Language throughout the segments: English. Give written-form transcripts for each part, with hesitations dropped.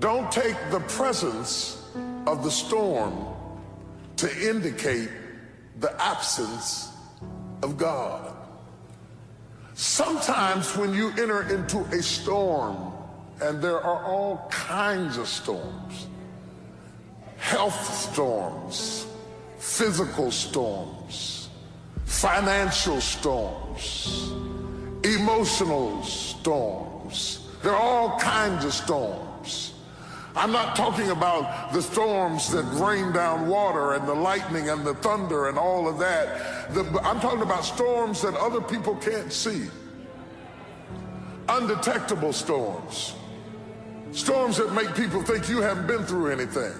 Don't take the presence of the storm to indicate the absence of God. Sometimes when you enter into a storm, and there are all kinds of storms, health storms, physical storms, financial storms, emotional storms. There are all kinds of storms. I'm not talking about the storms that rain down water and the lightning and the thunder and all of that. I'm talking about storms that other people can't see. Undetectable storms. Storms that make people think you haven't been through anything.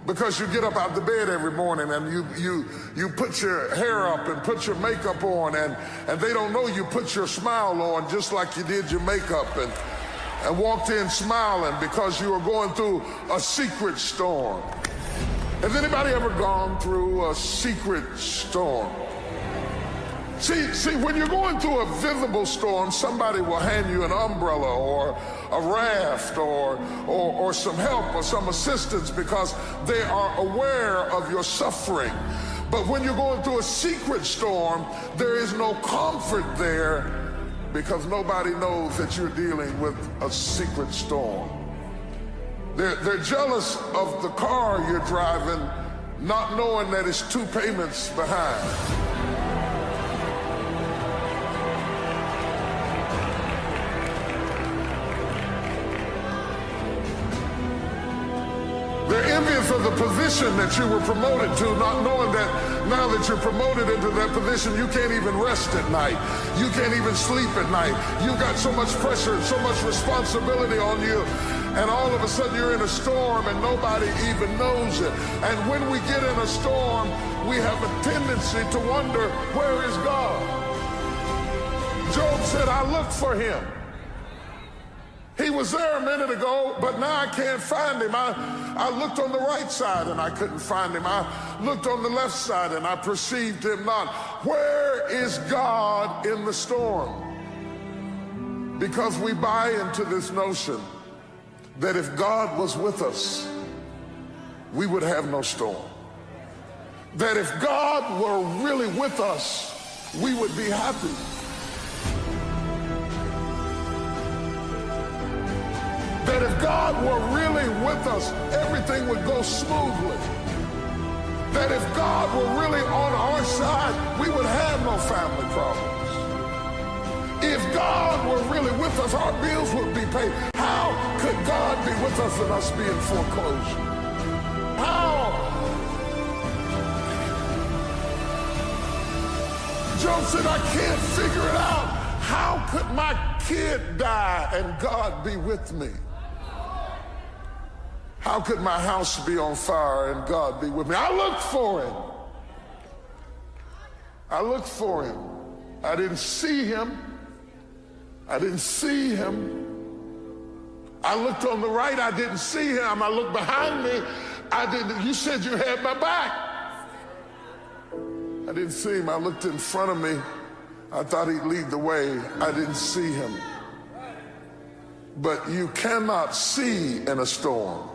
Because you get up out the bed every morning and you put your hair up and put your makeup on, and they don't know you put your smile on just like you did your makeup, and walked in smiling because you were going through a secret storm. Has anybody ever gone through a secret storm? See, when you're going through a visible storm, somebody will hand you an umbrella or a raft or some help or some assistance because they are aware of your suffering. But when you're going through a secret storm, there is no comfort there because nobody knows that you're dealing with a secret storm. They're jealous of the car you're driving, not knowing that it's 2 payments behind. They're envious of the position that you were promoted to, not knowing that now that you're promoted into that position, you can't even rest at night. You can't even sleep at night. You've got so much pressure and so much responsibility on you. And all of a sudden you're in a storm and nobody even knows it. And when we get in a storm, we have a tendency to wonder, where is God? Job said, I looked for him. He was there a minute ago, but now I can't find him. I looked on the right side and I couldn't find him. I looked on the left side and I perceived him not. Where is God in the storm? Because we buy into this notion that if God was with us, we would have no storm. That if God were really with us, we would be happy. That if God were really with us, everything would go smoothly. That if God were really on our side, we would have no family problems. If God were really with us, our bills would be paid. How could God be with us and us be in foreclosure? How? Job said, I can't figure it out. How could my kid die and God be with me? How could my house be on fire and God be with me? I looked for him. I looked for him. I didn't see him. I didn't see him. I looked on the right. I didn't see him. I looked behind me. I didn't. You said you had my back. I didn't see him. I looked in front of me. I thought he'd lead the way. I didn't see him. But you cannot see in a storm.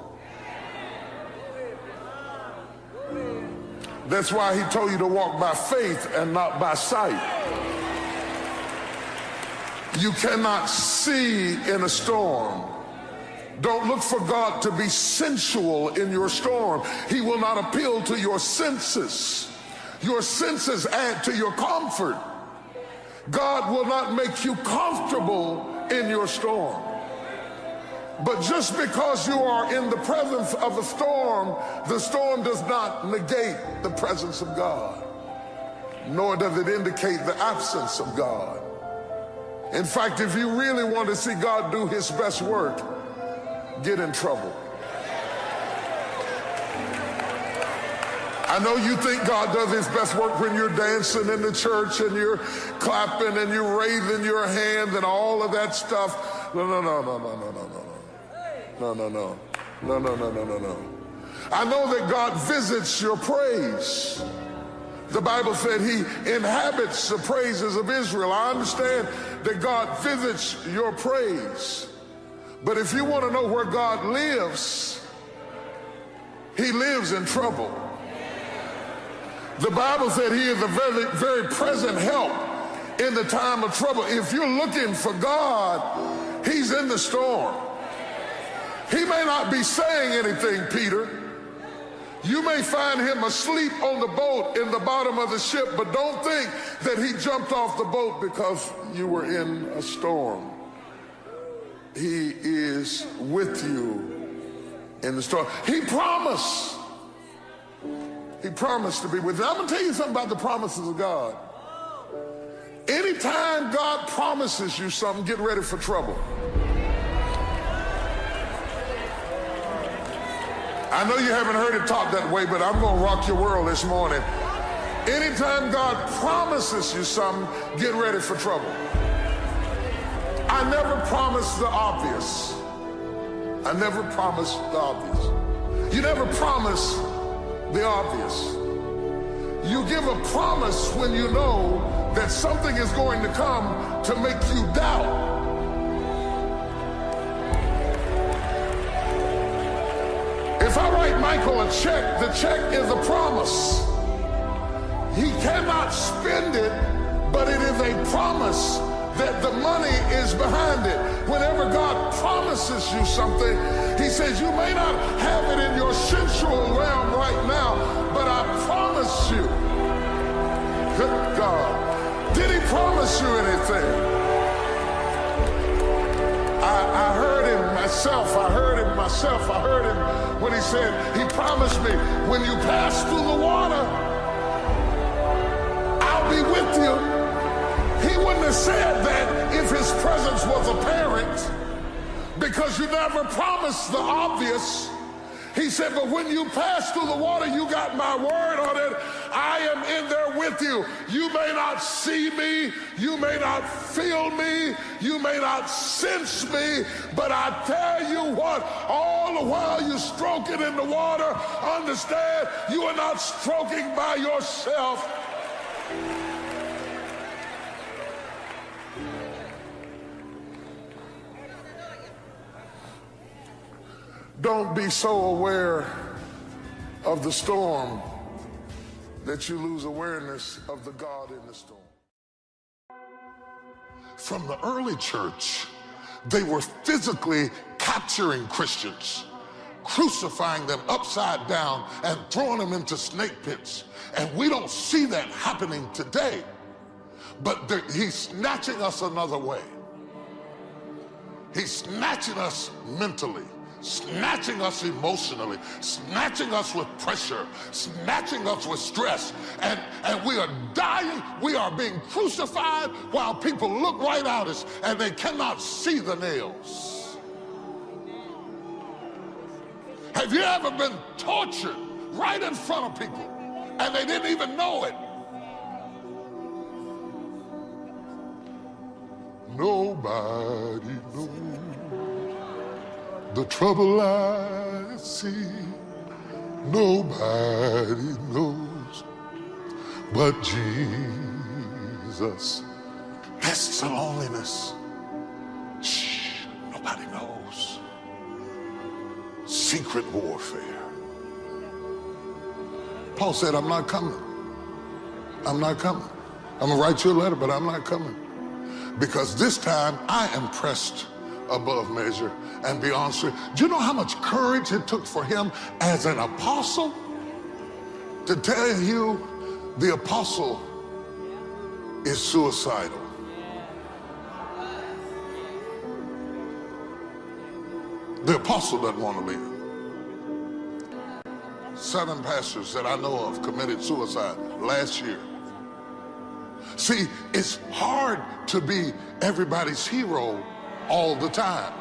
That's why he told you to walk by faith and not by sight. You cannot see in a storm. Don't look for God to be sensual in your storm. He will not appeal to your senses. Your senses add to your comfort. God will not make you comfortable in your storm. But just because you are in the presence of a storm, the storm does not negate the presence of God, nor does it indicate the absence of God. In fact, if you really want to see God do his best work, get in trouble. I know you think God does his best work when you're dancing in the church and you're clapping and you're raising your hand and all of that stuff. No. I know that God visits your praise. The Bible said he inhabits the praises of Israel. I understand that God visits your praise. But if you want to know where God lives, he lives in trouble. The Bible said he is a very, very present help in the time of trouble. If you're looking for God, he's in the storm. He may not be saying anything, Peter. You may find him asleep on the boat in the bottom of the ship, but don't think that he jumped off the boat because you were in a storm. He is with you in the storm. He promised to be with you. I'm going to tell you something about the promises of God. Anytime God promises you something, get ready for trouble. I know you haven't heard it taught that way, but I'm going to rock your world this morning. Anytime God promises you something, get ready for trouble. I never promised the obvious. I never promised the obvious. You never promise the obvious. You give a promise when you know that something is going to come to make you doubt. If I write Michael a check, the check is a promise. He cannot spend it, but it is a promise that the money is behind it. Whenever God promises you something, he says you may not have it in your sensual realm right now, but I promise you. Good God. Did he promise you anything? I heard him myself. I heard him when he said, he promised me, when you pass through the water, I'll be with you. He wouldn't have said that if his presence was apparent, because you never promised the obvious. He said, but when you pass through the water, you got my word on it. I am in there with you. You may not see me, you may not feel me, you may not sense me, but I tell you what, all the while you're stroking in the water, understand you are not stroking by yourself. Don't be so aware of the storm that you lose awareness of the God in the storm. From the early church, they were physically capturing Christians, crucifying them upside down and throwing them into snake pits. And we don't see that happening today, but he's snatching us another way. He's snatching us mentally, snatching us emotionally, snatching us with pressure, snatching us with stress, and we are dying. We are being crucified while people look right at us and they cannot see the nails. Have you ever been tortured right in front of people and they didn't even know it? Nobody knows the trouble I see. Nobody knows but Jesus. That's the loneliness. Shh, nobody knows. Secret warfare. Paul said, I'm not coming. I'm not coming. I'm gonna write you a letter, but I'm not coming. Because this time I am pressed above measure and beyond strength. Do you know how much courage it took for him as an apostle to tell you the apostle is suicidal? The apostle doesn't want to live. 7 pastors that I know of committed suicide last year. See, it's hard to be everybody's hero all the time.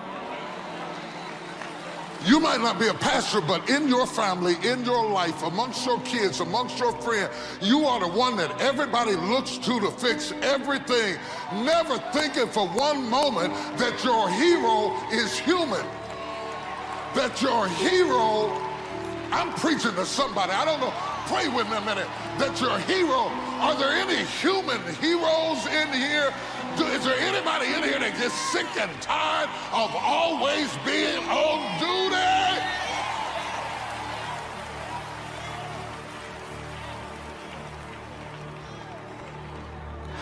You might not be a pastor, but in your family, in your life, amongst your kids, amongst your friends, you are the one that everybody looks to fix everything, never thinking for one moment that your hero is human. That your hero, I'm preaching to somebody, I don't know, pray with me a minute, that your hero Are there any human heroes in here? Is there anybody in here that gets sick and tired of always being on duty?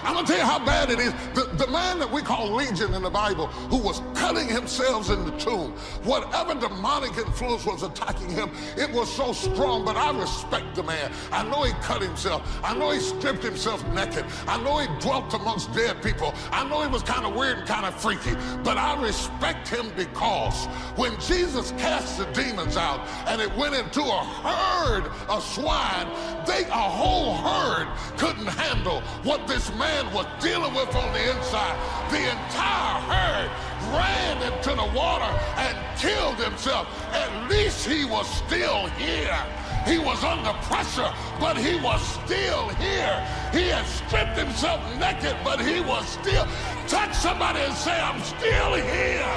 I'm going to tell you how bad it is. The man that we call Legion in the Bible, who was cutting himself in the tomb, whatever demonic influence was attacking him, it was so strong. But I respect the man. I know he cut himself. I know he stripped himself naked. I know he dwelt amongst dead people. I know he was kind of weird and kind of freaky. But I respect him because when Jesus cast the demons out and it went into a herd of swine, a whole herd couldn't handle what this man was dealing with on the inside. The entire herd ran into the water and killed himself. At least he was still here. He was under pressure, but he was still here. He had stripped himself naked, but he was still. Touch somebody and say, I'm still here.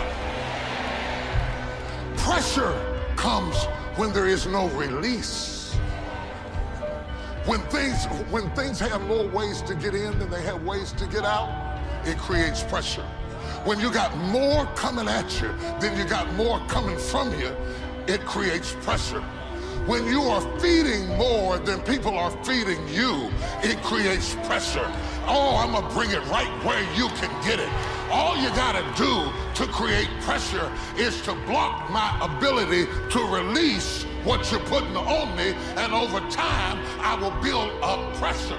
Pressure comes when there is no release. When things have more ways to get in than they have ways to get out, it creates pressure. When you got more coming at you than you got more coming from you, it creates pressure. When you are feeding more than people are feeding you, it creates pressure. Oh, I'm gonna bring it right where you can get it. All you gotta do to create pressure is to block my ability to release what you're putting on me, and over time, I will build up pressure.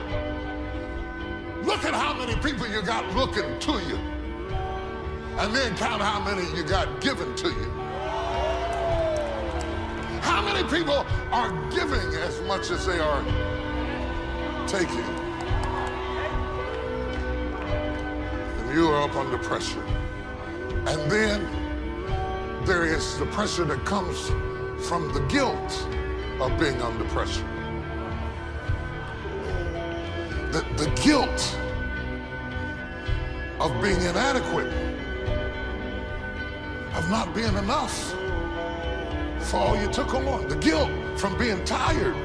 Look at how many people you got looking to you, and then count how many you got given to you. How many people are giving as much as they are taking? And you are up under pressure. And then there is the pressure that comes from the guilt of being under pressure. The guilt of being inadequate, of not being enough for all you took on. The guilt from being tired.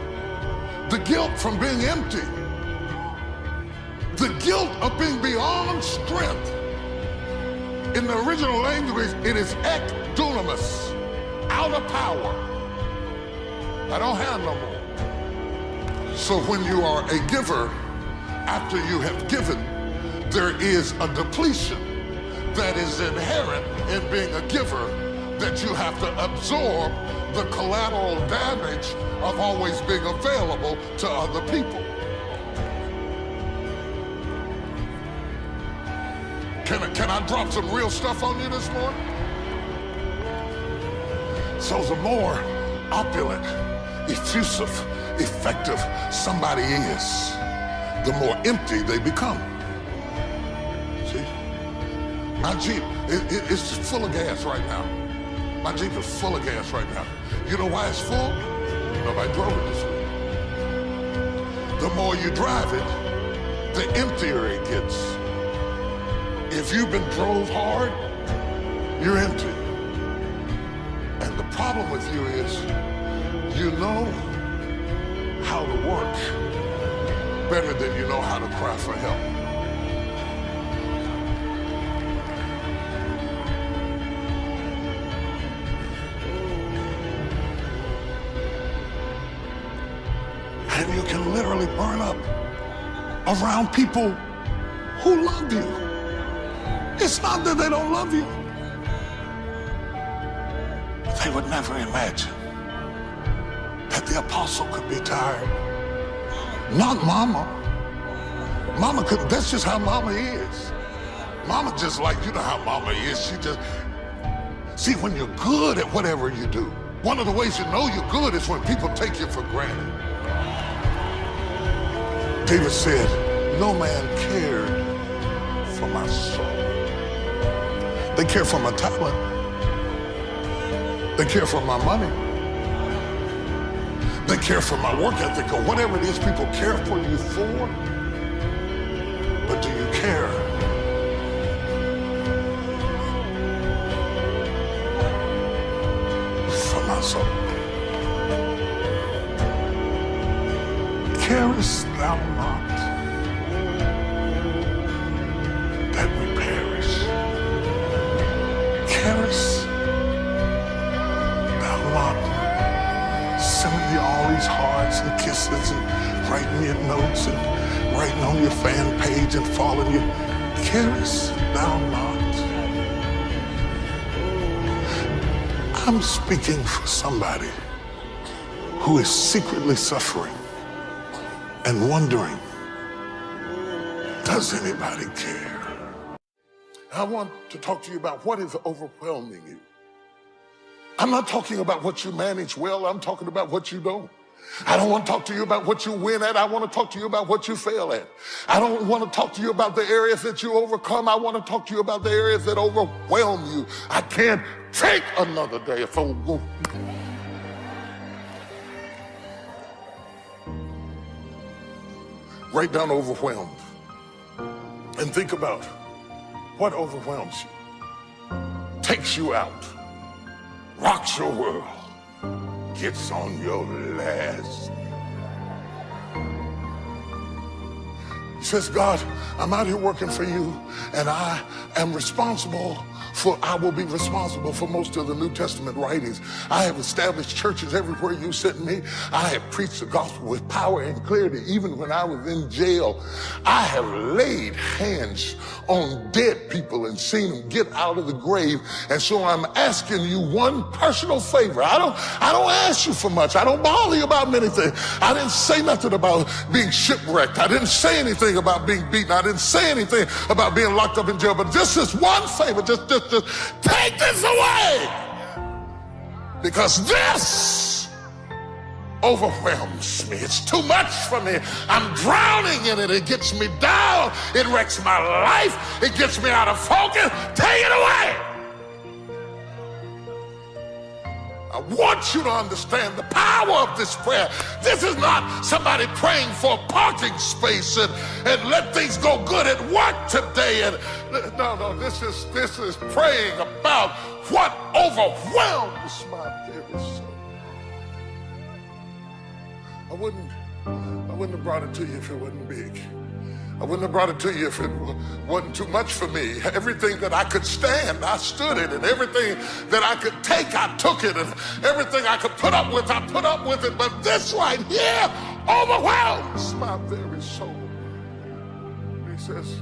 The guilt from being empty. The guilt of being beyond strength. In the original language, it is ek dunamis, out of power. I don't have no more. So when you are a giver, after you have given, there is a depletion that is inherent in being a giver, that you have to absorb the collateral damage of always being available to other people. Can I drop some real stuff on you this morning? So the more opulent, effusive, effective somebody is, the more empty they become. See? My Jeep, it's full of gas right now. My Jeep is full of gas right now. You know why it's full? Nobody drove it this week. The more you drive it, the emptier it gets. If you've been drove hard, you're empty. And the problem with you is, you know how to work better than you know how to cry for help. And you can literally burn up around people who love you. It's not that they don't love you. They would never imagine that the apostle could be tired. Not mama. Mama could, that's just how mama is. Mama just like, you know how mama is. She just, see, when you're good at whatever you do, one of the ways you know you're good is when people take you for granted. David said, no man cared for my soul. They care for my talent. They care for my money. They care for my work ethic or whatever it is people care for you for. But do you care for my soul? Carest thou not carest thou not, sending you all these hearts and kisses and writing your notes and writing on your fan page and following you. Carest thou not? I'm speaking for somebody who is secretly suffering and wondering, does anybody care? I want to talk to you about what is overwhelming you. I'm not talking about what you manage well, I'm talking about what you don't. I don't want to talk to you about what you win at, I want to talk to you about what you fail at. I don't want to talk to you about the areas that you overcome, I want to talk to you about the areas that overwhelm you. I can't take another day if I go. Write down overwhelmed and think about what overwhelms you, takes you out, rocks your world, gets on your last. He says, God, I'm out here working for you, and I will be responsible for most of the New Testament writings. I have established churches everywhere you sent me. I have preached the gospel with power and clarity, even when I was in jail. I have laid hands on dead people and seen them get out of the grave. And so I'm asking you one personal favor. I don't ask you for much. I don't bother you about many things. I didn't say nothing about being shipwrecked. I didn't say anything about being beaten. I didn't say anything about being locked up in jail. But just this one favor, just take this away. Because this overwhelms me. It's too much for me. I'm drowning in it. It gets me down. It wrecks my life. It gets me out of focus. Take it away. I want you to understand the power of this prayer. This is not somebody praying for a parking space and let things go good at work today. And no, this is praying about what overwhelms my very soul. I wouldn't have brought it to you if it wasn't big. I wouldn't have brought it to you if it wasn't too much for me. Everything that I could stand, I stood it. And everything that I could take, I took it. And everything I could put up with, I put up with it. But this right here overwhelms my very soul. He says,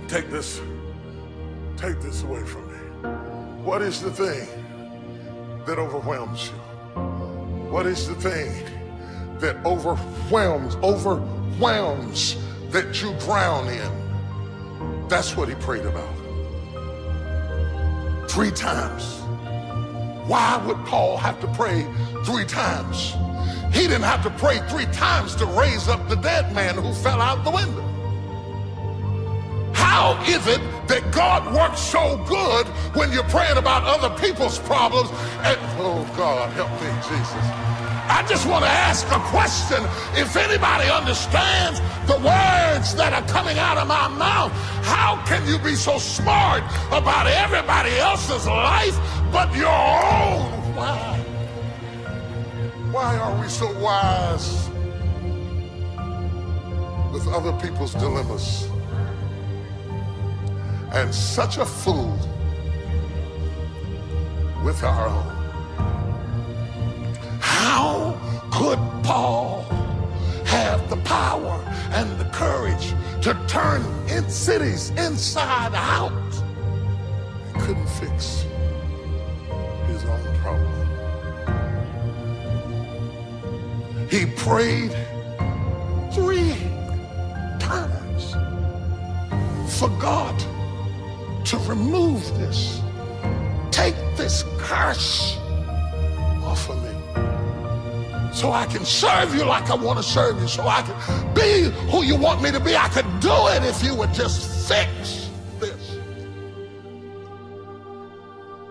take this away from me. What is the thing that overwhelms you? What is the thing that overwhelms that you drown in? That's what he prayed about. 3 times. Why would Paul have to pray 3 times? He didn't have to pray 3 times to raise up the dead man who fell out the window. How is it that God works so good when you're praying about other people's problems? And, oh God, help me, Jesus. I just want to ask a question. If anybody understands the words that are coming out of my mouth, how can you be so smart about everybody else's life but your own? Why? Why are we so wise with other people's dilemmas and such a fool with our own? How could Paul have the power and the courage to turn in cities inside out? He couldn't fix his own problem. He prayed 3 times for God to remove this. Take this curse off of me, so I can serve you like I want to serve you, so I can be who you want me to be. I could do it if you would just fix this.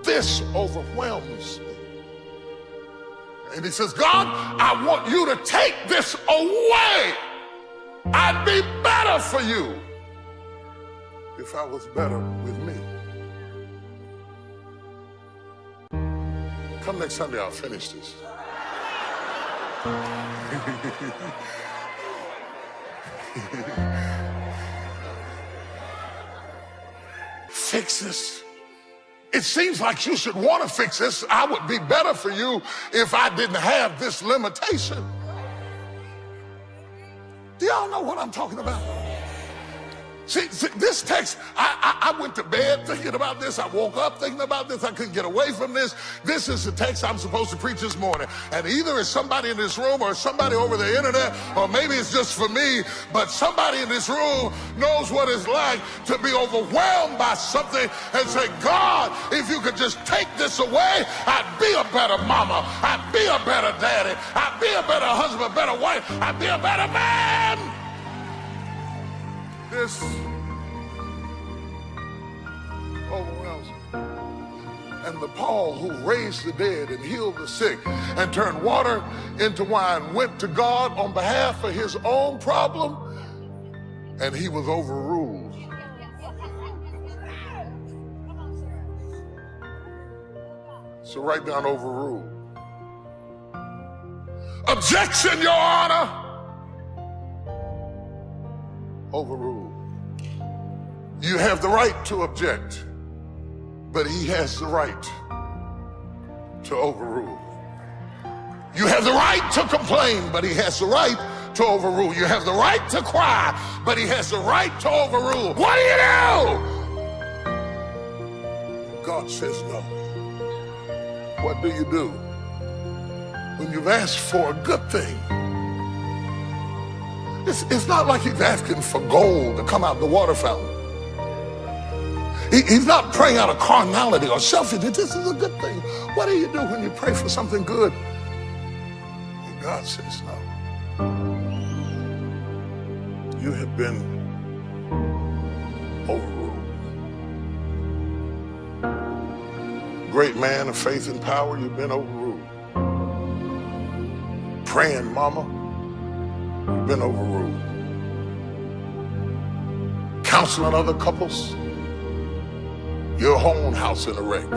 This overwhelms me. And he says, God, I want you to take this away. I'd be better for you if I was better with me. Come next Sunday, I'll finish this. Fix this It seems like you should want to fix this. I would be better for you if I didn't have this limitation. Do y'all know what I'm talking about? See, this text, I went to bed thinking about this. I woke up thinking about this. I couldn't get away from this. This is the text I'm supposed to preach this morning. And either it's somebody in this room or somebody over the internet, or maybe it's just for me, but somebody in this room knows what it's like to be overwhelmed by something and say, God, if you could just take this away, I'd be a better mama. I'd be a better daddy. I'd be a better husband, a better wife. I'd be a better man. This overwhelms me. And the Paul who raised the dead and healed the sick and turned water into wine went to God on behalf of his own problem, and he was overruled. So write down overruled. Objection, Your Honor. Overruled. You have the right to object, but he has the right to overrule. You have the right to complain, but he has the right to overrule. You have the right to cry, but he has the right to overrule. What do you do? God says no. What do you do when you've asked for a good thing? It's not like he's asking for gold to come out the water fountain. He's not praying out of carnality or selfishness. This is a good thing. What do you do when you pray for something good? And God says no. You have been overruled. Great man of faith and power, you've been overruled. Praying mama, you've been overruled. Counseling other couples, your own house in a wreck.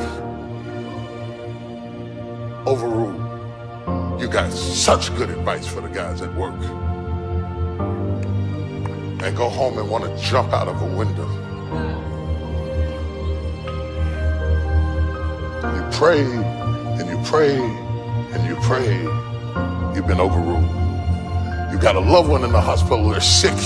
Overruled. You got such good advice for the guys at work. And go home and want to jump out of a window. You pray and you pray and you pray. You've been overruled. You got a loved one in the hospital, they're sick,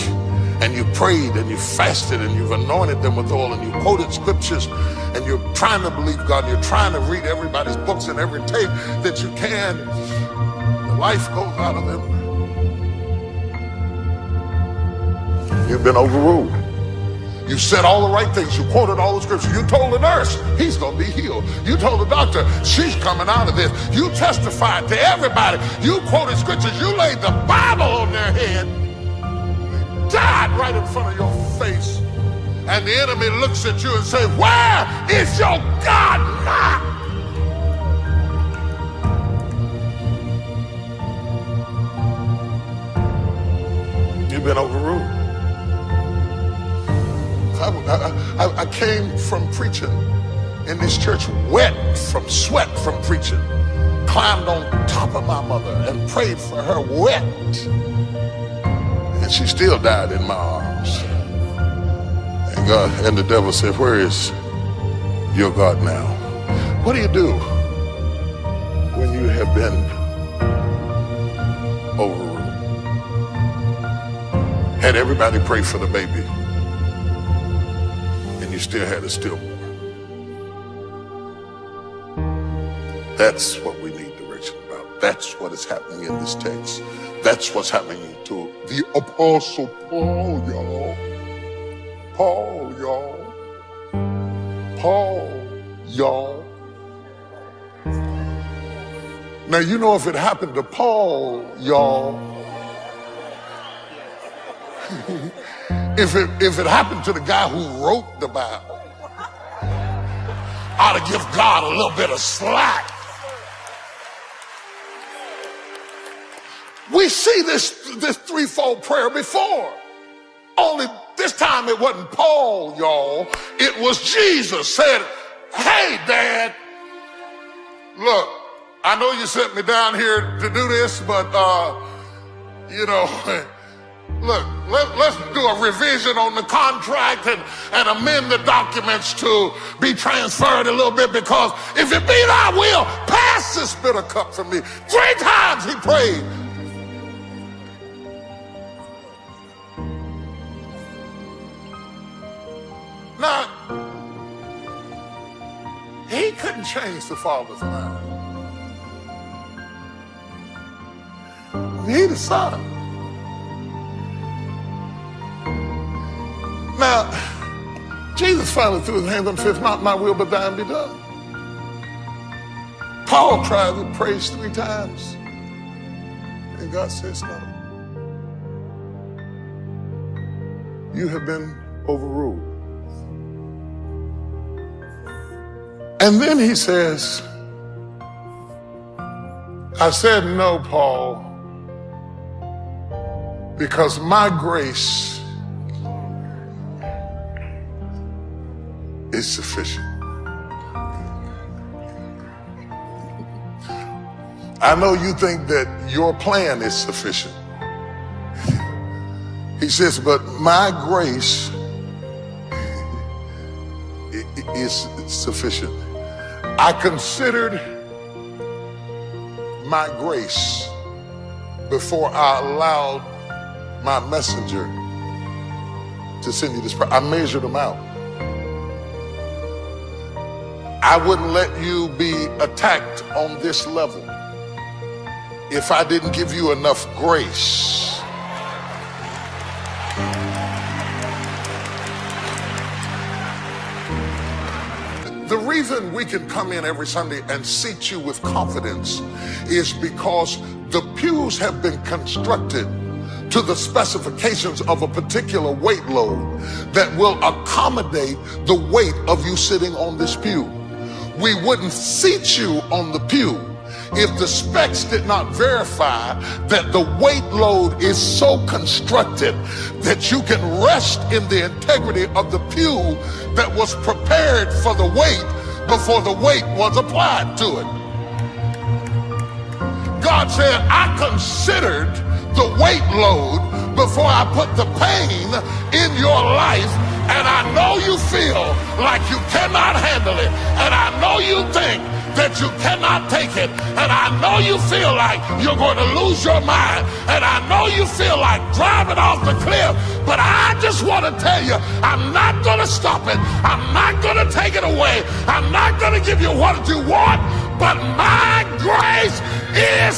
and you prayed and you fasted and you've anointed them with oil and you quoted scriptures and you're trying to believe God, and you're trying to read everybody's books and every tape that you can. The life goes out of them. You've been overruled. You said all the right things. You quoted all the scriptures. You told the nurse, he's going to be healed. You told the doctor, she's coming out of this. You testified to everybody. You quoted scriptures. You laid the Bible on their head. They died right in front of your face. And the enemy looks at you and says, where is your God now? You've been overruled. I came from preaching in this church wet from sweat from preaching. Climbed on top of my mother and prayed for her wet. And she still died in my arms. And God and the devil said, where is your God now? What do you do when you have been overruled? Had everybody pray for the baby. You still had a stillborn. That's what we need direction about. That's what is happening in this text. That's what's happening to the Apostle Paul, y'all. Paul, y'all. Paul, y'all. Now, you know, if it happened to Paul, y'all, If it happened to the guy who wrote the Bible, I ought to give God a little bit of slack. We see this threefold prayer before. Only this time it wasn't Paul, y'all. It was Jesus said, hey, Dad, look, I know you sent me down here to do this, but, you know, Look, let's do a revision on the contract and amend the documents to be transferred a little bit, because if it be thy will, pass this bitter cup from me. 3 times he prayed. Now, he couldn't change the Father's mind. He the Son. Now, Jesus finally threw his hands up and says, not my will, but thine be done. Paul tried to praise 3 times. And God says, no. You have been overruled. And then he says, I said no, Paul, because my grace is sufficient. I know you think that your plan is sufficient. He says, but my grace is sufficient. I considered my grace before I allowed my messenger to send you this prayer. I measured them out. I wouldn't let you be attacked on this level if I didn't give you enough grace. The reason we can come in every Sunday and seat you with confidence is because the pews have been constructed to the specifications of a particular weight load that will accommodate the weight of you sitting on this pew. We wouldn't seat you on the pew if the specs did not verify that the weight load is so constructed that you can rest in the integrity of the pew that was prepared for the weight before the weight was applied to it. God said, I considered the weight load before I put the pain in your life, and I know you feel like you cannot handle it, and I know you think that you cannot take it, and I know you feel like you're going to lose your mind, and I know you feel like driving off the cliff, but I just want to tell you, I'm not going to stop it. I'm not going to take it away. I'm not going to give you what you want, but my grace is...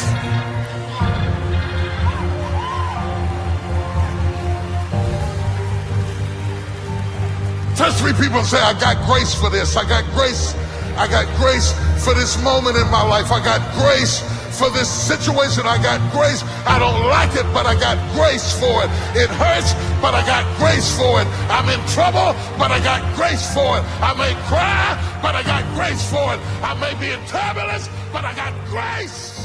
Touch 3 people and say, I got grace for this. I got grace. I got grace for this moment in my life. I got grace for this situation. I got grace. I don't like it, but I got grace for it. It hurts, but I got grace for it. I'm in trouble, but I got grace for it. I may cry, but I got grace for it. I may be in turbulence, but I got grace.